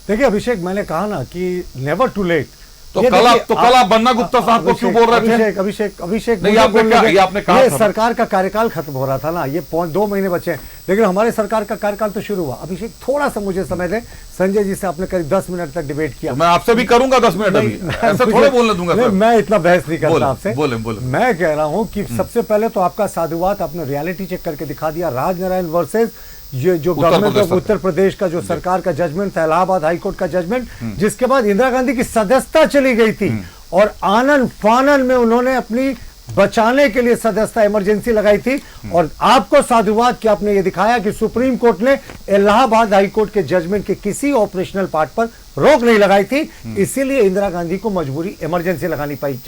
देखिए अभिषेक, मैंने कहा ना कि नेवर टू लेट। तो कल आप बन्ना गुप्ता साहब को क्यों बोल रहे थे? अभिषेक नहीं, आपने कहा ये सरकार का कार्यकाल खत्म हो रहा था ना, ये 2 महीने बचे हैं, लेकिन हमारे सरकार का कार्यकाल तो शुरू हुआ। अभिषेक, थोड़ा सा मुझे समय दे। संजय जी से आपने करीब 10 मिनट तक डिबेट किया, तो मैं आपसे भी करूंगा 10 मिनट अभी, ऐसे थोड़े बोलने दूंगा सर। मैं इतना बहस नहीं करता आपसे। बोले मैं कह रहा हूं कि सबसे पहले तो आपका साधुवाद, आपने रियलिटी चेक करके दिखा दिया। राजनारायण वर्सेस ये जो गवर्नमेंट ऑफ उत्तर प्रदेश का जो सरकार का जजमेंट था, इलाहाबाद हाईकोर्ट का जजमेंट, जिसके बाद इंदिरा गांधी की सदस्यता चली गई थी और आनन फानन में उन्होंने अपनी बचाने के लिए सदस्यता इमरजेंसी लगाई थी। और आपको साधुवाद कि आपने ये दिखाया कि सुप्रीम कोर्ट ने इलाहाबाद हाईकोर्ट के जजमेंट के किसी ऑपरेशनल पार्ट पर रोक नहीं लगाई थी, इसीलिए इंदिरा गांधी को मजबूरी इमरजेंसी लगानी पड़ी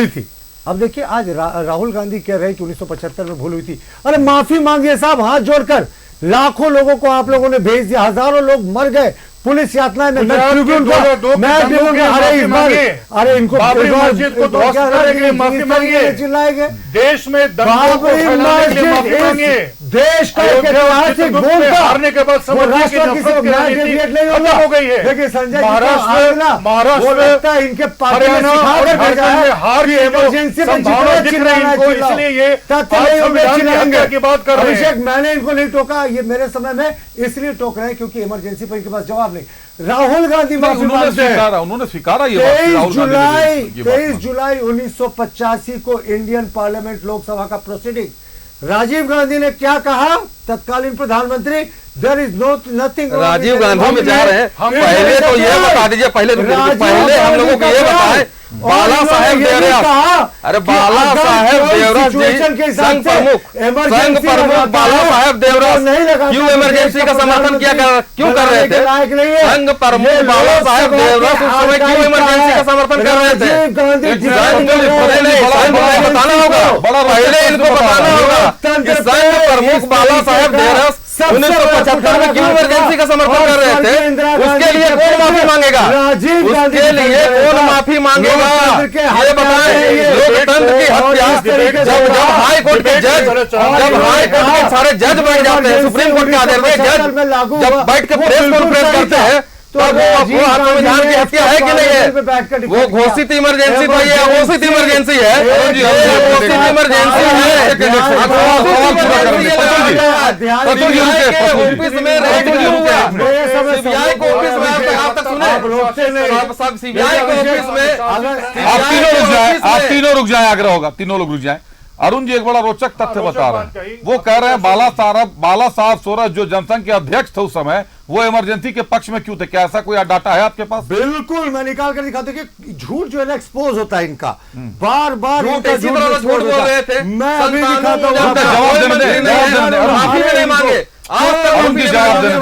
थी। अब देखिए, आज राहुल गांधी कह रहे हैं कि 1975 में भूल हुई थी। अरे माफी मांगिए साहब, हाथ जोड़कर। लाखों लोगों को आप लोगों ने भेज दिया, हजारों लोग मर गए पुलिस यातना में। अरे इनको माफी मांगिए, चिल्लाएंगे। देश में देश का ऐतिहासिक भूल हारने के बाद हो गई है। देखिए संजय, महाराष्ट्र इनके इमरजेंसी की बात कर रहे हैं। मैंने इनको नहीं टोका, ये मेरे समय में इसलिए टोक रहे हैं क्योंकि इमरजेंसी पर इनके पास जवाब नहीं। राहुल गांधी माफी मांगते हैं। उन्होंने स्वीकारा ये 23 जुलाई 1985 को इंडियन पार्लियामेंट लोकसभा का प्रोसीडिंग। राजीव गांधी ने क्या कहा? तत्कालीन प्रधानमंत्री, there is nothing. Rajiv Gandhi में जा रहे हैं, पहले तो ये बता दीजिए, पहले हम लोगों को ये बताएं, बाला साहेब देवराज, अरे बाला साहेब देवराज जी संघ प्रमुख बाला साहेब देवराज क्यों इमरजेंसी का समर्थन क्यों कर रहे थे? संघ प्रमुख बाला साहेब देवराज उस समय क्यों इमरजेंसी का समर्थन कर रहे थे? बताना होगा, पहले इनको बताना होगा कि संघ प्रमुख बाला साहेब देवराज 1975 में क्यों इमरजेंसी का समर्थन कर रहे थे? उसके लिए कौन माफी मांगेगा? उसके लिए कौन माफी मांगेगा? ये बताएं। लोकतंत्र की हत्या जब हाई कोर्ट के सारे जज बैठ जाते हैं, सुप्रीम कोर्ट के आदेश में जज जब बैठ के प्रेस कॉन्फ्रेंस करते हैं, तो वो संविधान की हत्या है कि नहीं है? वो घोषित इमरजेंसी तो ये अघोषित इमरजेंसी है, घोषित इमरजेंसी है। ऑफिस में सीबीआई को ऑफिस में आप तक सुने, सब सीबीआई को ऑफिस में आप तीनों रुक जाएं, आग्रह होगा तीनों लोग रुक जाएं। अरुण जी एक बड़ा रोचक तथ्य बता रहे हैं, वो कह रहे हैं बाला साहब सोरस जो जनसंघ के अध्यक्ष थे उस समय, वो इमरजेंसी के पक्ष में क्यों थे? क्या ऐसा कोई डाटा है आपके पास? बिल्कुल, मैं निकाल कर दिखाता हूं कि झूठ जो है ना एक्सपोज होता है इनका, बार बार झूठ बोल रहे थे। मैं अभी दिखाता हूं, माफी भी नहीं मांगे आज तक। जवाब देने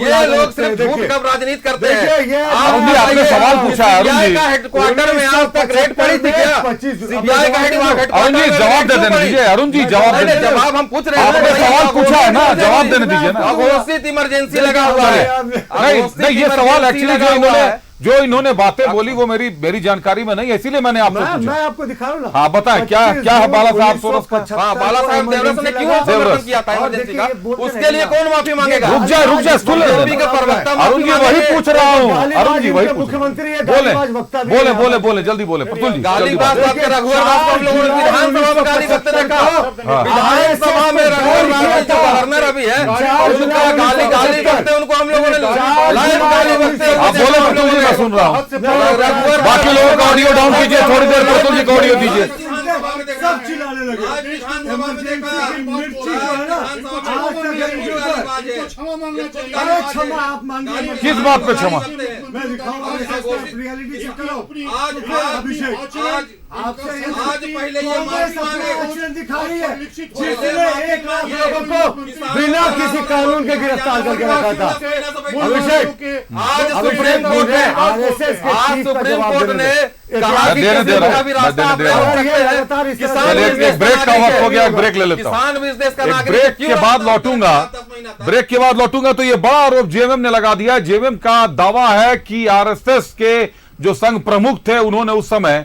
ये लोग सिर्फ झूठ कब राजनीति करते हैं? आपने सवाल पूछा है अरुण जी, हेडक्वार्टर में आज तक रेड पड़ी थी क्या? सीबीआई का हेडक्वार्टर अरुण जी जवाब दे देने दीजिए। अरुण जी जवाब दे दीजिए। जवाब हम पूछ रहे हैं, आपने सवाल पूछा है ना, जवाब देने दीजिए ना। अघोषित इमरजेंसी लगा हुआ है। नहीं, ये सवाल एक्चुअली जो इन्होंने बातें बोली वो मेरी जानकारी में नहीं है, इसीलिए मैंने आपको पूछा। मैं आपको दिखा रहा हूं ना। हाँ बताएं, क्या है बाला साहब सोरस का? हाँ, बाला साहब देवरस ने क्यों समर्थन किया था इमरजेंसी का? उसके लिए कौन माफी मांगेगा? रुक जाए अरुण जी, वही पूछ रहा हूँ। अरुण जी वही मुख्यमंत्री बोले जल्दी बोले। प्रतुल जी गालीबाज बात के रघुवर राज को हम लोगों ने विधानसभा में गाली बकते देखा। विधानसभा में रघुवर राज जो गवर्नर अभी है उनका गाली करते उनको हम लोगों ने लाइव गाली बकते। आप बोले प्रतुल जी, मैं सुन रहा हूँ। बाकी लोगों का ऑडियो डाउन कीजिए, थोड़ी देर प्रतुल जी का ऑडियो दीजिए। सब चिल्लाने लगे। क्षमा आप मांगिए। किस बात पे क्षमा? मैं दिखाऊंगा रियलिटी चेक करो। अभिषेक आज पहले ये माफी मांगे दिखा रही है जिसने 1 लाख लोगों को बिना किसी कानून के गिरफ्तार करके रखा था। अभिषेक आज सुप्रीम कोर्ट ने आरएसएस के आज सुप्रीम कोर्ट ने कहा कि देने दे रहा किसी का भी रास्ता आप हूं। एक ब्रेक का वक्त हो गया, एक ब्रेक ले लेता हूं। किसान भी इस देश का नागरिक ब्रेक के बाद लौटूंगा तो ये बड़ा आरोप जेएमएम ने लगा दिया। जेएमएम का दावा है कि आरएसएस के जो संघ प्रमुख थे उन्होंने उस समय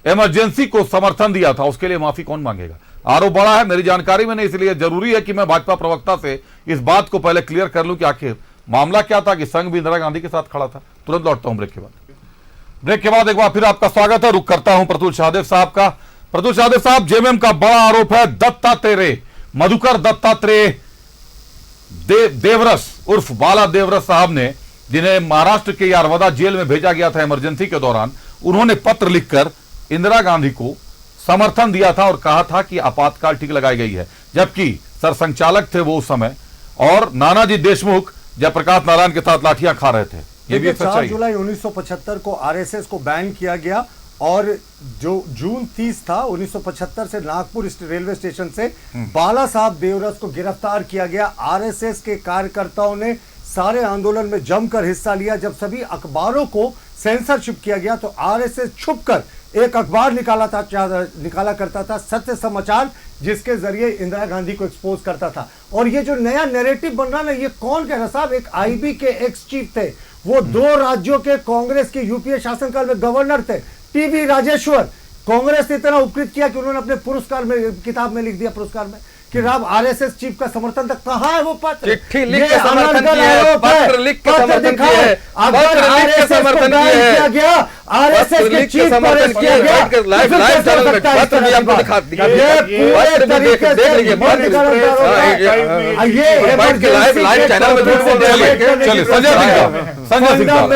इमरजेंसी को समर्थन दिया था, उसके लिए माफी कौन मांगेगा? आरोप बड़ा है, मेरी जानकारी में नहीं, इसलिए जरूरी है कि मैं भाजपा प्रवक्ता से इस बात को पहले क्लियर कर लूं कि आखिर मामला क्या था, कि संघ भी इंदिरा गांधी के साथ खड़ा था। तुरंत लौटता हूं ब्रेक के बाद एक बार फिर आपका स्वागत है। रुक करता हूं प्रतुल सहदेव साहब का। प्रतुल सहदेव साहब, जेएमएम का बड़ा आरोप है दत्तात्रेय मधुकर दत्तात्रेय देवरस उर्फ बाला देवरस साहब ने, जिन्हें महाराष्ट्र के यारवदा जेल में भेजा गया था इमरजेंसी के दौरान, उन्होंने पत्र लिखकर इंदिरा गांधी को समर्थन दिया था और कहा था कि आपातकाल ठीक लगाई गई है, जबकि सरसंचालक थे वो उस समय, और नानाजी देशमुख जयप्रकाश नारायण के साथ लाठियां खा रहे थे। ये भी 4 जुलाई 1975 को आरएसएस को बैन किया गया और जो जून 30 था 1975 से नागपुर रेलवे स्टेशन से बाला साहब देवरस को गिरफ्तार किया गया। आरएसएस के कार्यकर्ताओं ने सारे आंदोलन में जमकर हिस्सा लिया। जब सभी अखबारों को सेंसरशिप किया गया तो आरएसएस छुपकर एक अखबार निकाला करता था, सत्य समाचार, जिसके जरिए इंदिरा गांधी को एक्सपोज करता था। और ये जो नया नैरेटिव बन रहा ना, ये कौन कह रहा साहब? एक आईबी के एक्स चीफ थे, वो 2 राज्यों के कांग्रेस के यूपीए शासनकाल में गवर्नर थे, टीवी राजेश्वर। कांग्रेस ने इतना उपकृत किया कि उन्होंने अपने पुरस्कार में, किताब में लिख दिया पुरस्कार में कि राव आरएसएस चीफ का समर्थन तक। कहां है वो पत्र? चिट्ठी लिख के समर्थन किया है, पत्र लिख के समर्थन किया है, अगर आरएसएस को बैन किया गया, आरएसएस के चीफ को अरेस्ट किया गया, लाइव चैनल में पत्र भी आपको दिखा दिया। पूरे तरीके से ये लाइव चैनल में चलिए संजय सिंह साहब,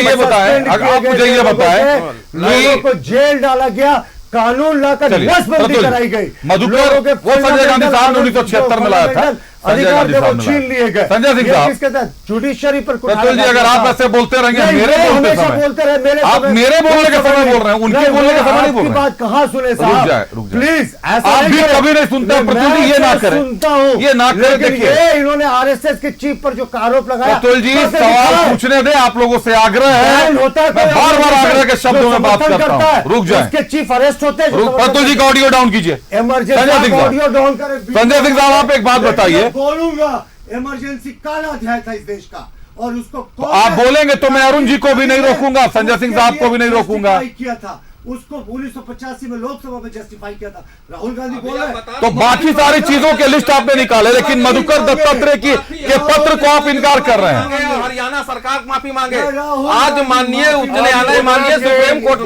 ये बताएं, आप मुझे ये बताएं, लोगों को जेल डाला गया, कानून लाकर बसबंदी कराई गई। मधुकर वो संजय गांधी साहब ने 1976 में लाया था, अधिकार थे वो छीन लिए गए। संजय सिंह साहब, किसके तहत? जुडिशरी पर प्रतुल जी, अगर आप ऐसे बोलते रहेंगे मेरे बोलते समय, आप मेरे बोलने के समय बोल रहे हैं, उनके बोलने के समय नहीं बोल रहे हैं। बात कहाँ सुने साहब? प्लीज, ऐसा आप भी कभी नहीं सुनते प्रतुल जी, ये ना करें, सुनता हूँ, ये ना करें। देखिए, इन्होंने आरएसएस के चीफ पर जो आरोप लगाया, प्रतुल जी सवाल पूछने दे, आप लोगों से आग्रह है, मैं बार-बार आग्रह के शब्दों में बात करता हूँ। रुक जाए, इसके चीफ अरेस्ट होते हैं। प्रतुल जी का ऑडियो डाउन कीजिए। इमरजेंसी ऑडियो डाउन करें। संजय सिंह साहब, आप एक बात बताइए, बोलूंगा इमरजेंसी काला अध्याय था इस देश का, और उसको तो आप बोलेंगे तो मैं अरुण जी को भी नहीं रोकूंगा, संजय सिंह साहब को भी नहीं रोकूंगा। किया था उसको 1985 में लोकसभा में जस्टिफाई किया था। राहुल गांधी बोल रहे हैं तो बाकी सारी चीजों के लिस्ट आपने निकाले, लेकिन मधुकर दत्तात्रेय के पत्र को आप इनकार कर रहे हैं। हरियाणा सरकार माफी मांगे। आज माननीय उच्च न्यायालय, माननीय सुप्रीम कोर्ट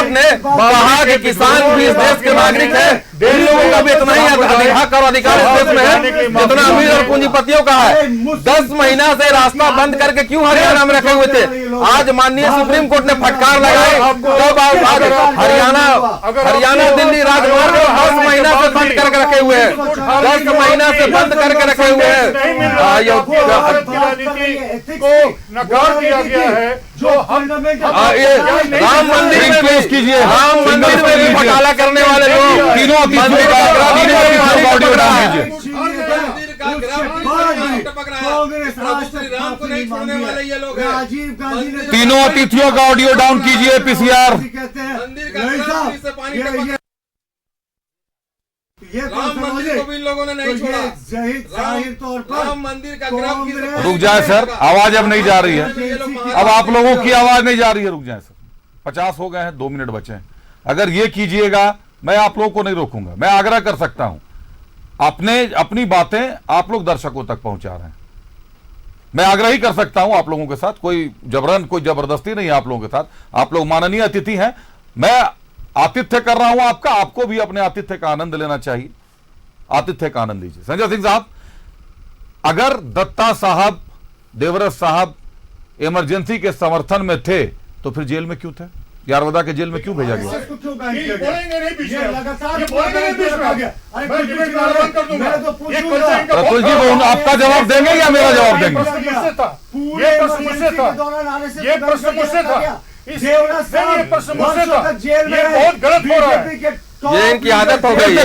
ने कहा कि किसान भी इस देश के नागरिक है। इन लोगों का भी इतना ही हक और अधिकार इस देश में है जितना अमीर और पूंजीपतियों का है। 10 महीना से रास्ता बंद करके क्यों हरियाणा में रखे हुए थे? आज माननीय सुप्रीम कोर्ट ने फटकार लगाई। तब हरियाणा दिल्ली राजमार्ग 10 महीना से बंद करके रखे हुए हैं, 10 महीना से बंद करके रखे हुए हैं। को नकार दिया गया है। जो राम मंदिर में कीजिए, राम मंदिर में भी घोटाला करने वाले लोग तीनों तीनों अतिथियों का ऑडियो डाउन कीजिए पीसीआर। लोगों ने नहीं छोड़ा। जाहिर तौर पर राम मंदिर का गिरफ्त रुक जाए सर, आवाज अब नहीं जा रही है, अब आप लोगों की आवाज नहीं जा रही है। रुक जाए सर, 50 हो गए हैं, 2 मिनट बचे हैं। अगर ये कीजिएगा मैं आप लोगों को नहीं रोकूंगा। मैं आग्रह कर सकता हूं, अपनी बातें आप लोग दर्शकों तक पहुंचा रहे हैं। मैं आग्रह ही कर सकता हूं आप लोगों के साथ, कोई जबरदस्ती नहीं है आप लोगों के साथ। आप लोग माननीय अतिथि हैं, मैं आतिथ्य कर रहा हूं आपका, आपको भी अपने आतिथ्य का आनंद लेना चाहिए। आतिथ्य का आनंद लीजिए। संजय सिंह साहब, अगर दत्ता साहब, देवव्रत साहब इमरजेंसी के समर्थन में थे तो फिर जेल में क्यों थे? यारवदा के जेल में क्यों भेजा गया? प्रफुल्ल जी वो आपका जवाब देंगे या मेरा जवाब देंगे? ये प्रश्न मुझसे था, ये प्रश्न मुझसे था, ये प्रश्न मुझसे था। ये बहुत गलत हो रहा है। ये इनकी आदत हो गई है।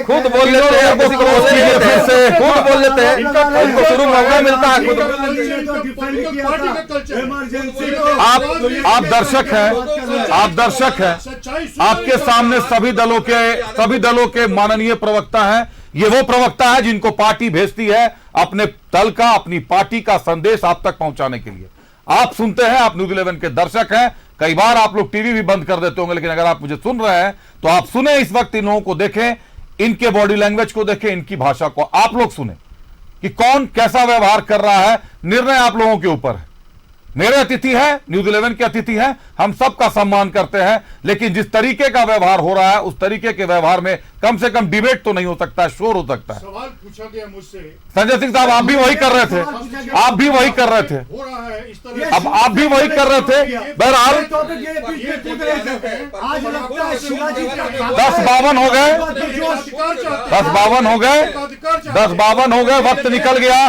खुद बोल लेते हैं, किसी को बोल लेते हैं, खुद बोल लेते हैं, इनको शुरू मौका मिलता है खुद। आप दर्शक हैं, आप दर्शक हैं, आपके सामने सभी दलों के माननीय प्रवक्ता हैं। ये वो प्रवक्ता है जिनको पार्टी भेजती है अपने दल का, अपनी पार्टी का संदेश आप तक पहुंचाने के लिए। आप सुनते हैं, आप न्यूज़ 11 के दर्शक हैं। कई बार आप लोग टीवी भी बंद कर देते होंगे, लेकिन अगर आप मुझे सुन रहे हैं तो आप सुने इस वक्त इन लोगों को देखें, इनके बॉडी लैंग्वेज को देखें, इनकी भाषा को आप लोग सुने कि कौन कैसा व्यवहार कर रहा है। निर्णय आप लोगों के ऊपर है। मेरे अतिथि हैं, न्यूज़ 11 के अतिथि हैं, हम सबका सम्मान करते हैं, लेकिन जिस तरीके का व्यवहार हो रहा है उस तरीके के व्यवहार में कम से कम डिबेट तो नहीं हो सकता, शोर हो सकता है। सवाल पूछा गया मुझसे। संजय सिंह साहब, आप भी वही कर रहे थे, आप भी वही कर रहे थे, हो रहा है इस तरह। अब आप भी वही कर रहे थे। बहरहाल 10:52 हो गए, 10:52 हो गए, 10:52 हो गए, वक्त निकल गया,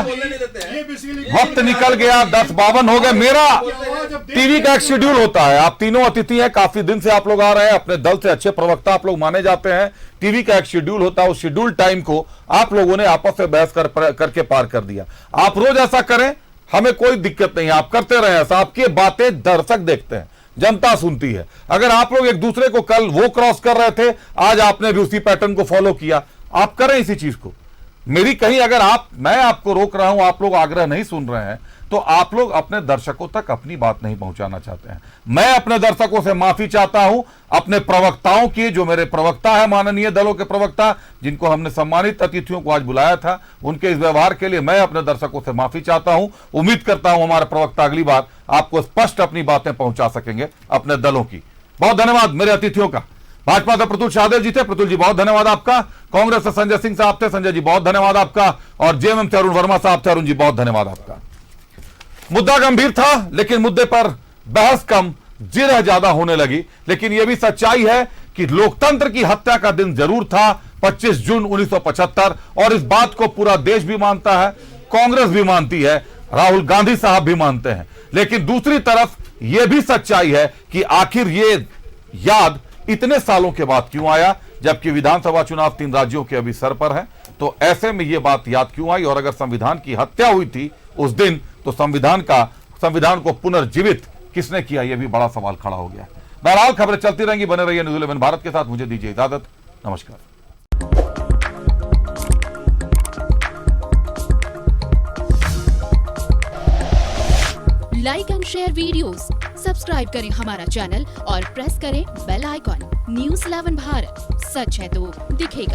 वक्त निकल गया, 10:52 हो गए। मेरा टीवी का एक शेड्यूल होता है, आप तीनों अतिथि हैं, काफी दिन से आप लोग आ रहे हैं, अपने दल से अच्छे प्रवक्ता आप लोग माने जाते हैं। टीवी का एक शेड्यूल होता है, उस शेड्यूल टाइम को आप लोगों ने आपस में बहस करके पार कर दिया। आप रोज ऐसा करें, हमें कोई दिक्कत नहीं है, आप करते रहे ऐसा। आपकी बातें दर्शक देखते हैं, जनता सुनती है। अगर आप लोग एक दूसरे को कल वो क्रॉस कर रहे थे, आज आपने भी उसी पैटर्न को फॉलो किया, आप करें इसी चीज को। मेरी कहीं अगर मैं आपको रोक रहा हूं, आप लोग आग्रह नहीं सुन रहे हैं, तो आप लोग अपने दर्शकों तक अपनी बात नहीं पहुंचाना चाहते हैं। मैं अपने दर्शकों से माफी चाहता हूं, अपने प्रवक्ताओं की, जो मेरे प्रवक्ता है, माननीय दलों के प्रवक्ता, जिनको हमने सम्मानित अतिथियों को आज बुलाया था, उनके इस व्यवहार के लिए मैं अपने दर्शकों से माफी चाहता हूं। उम्मीद करता हूं हमारे प्रवक्ता अगली बार आपको स्पष्ट अपनी बातें पहुंचा सकेंगे अपने दलों की। बहुत धन्यवाद मेरे अतिथियों का। भाजपा से प्रतुल शाहदेव जी थे, प्रतुल जी बहुत धन्यवाद आपका। कांग्रेस से संजय सिंह साहब थे, संजय जी बहुत धन्यवाद आपका। और जेएमएम से अरुण वर्मा साहब थे, अरुण जी बहुत धन्यवाद आपका। मुद्दा गंभीर था, लेकिन मुद्दे पर बहस कम, जिरह ज्यादा होने लगी। लेकिन यह भी सच्चाई है कि लोकतंत्र की हत्या का दिन जरूर था 25 जून 1975, और इस बात को पूरा देश भी मानता है, कांग्रेस भी मानती है, राहुल गांधी साहब भी मानते हैं। लेकिन दूसरी तरफ यह भी सच्चाई है कि आखिर ये याद इतने सालों के बाद क्यों आया, जबकि विधानसभा चुनाव 3 राज्यों के अभी सर पर है। तो ऐसे में यह बात याद क्यों आई, और अगर संविधान की हत्या हुई थी उस दिन, तो संविधान को पुनर्जीवित किसने किया, यह भी बड़ा सवाल खड़ा हो गया। बहरहाल खबरें चलती रहेंगी, बने रहिए न्यूज़ 11 भारत के साथ। मुझे दीजिए इजाजत, नमस्कार। Like and share videos, subscribe करें हमारा चैनल और प्रेस करें बेल आइकॉन। News 11 भारत, सच है तो दिखेगा।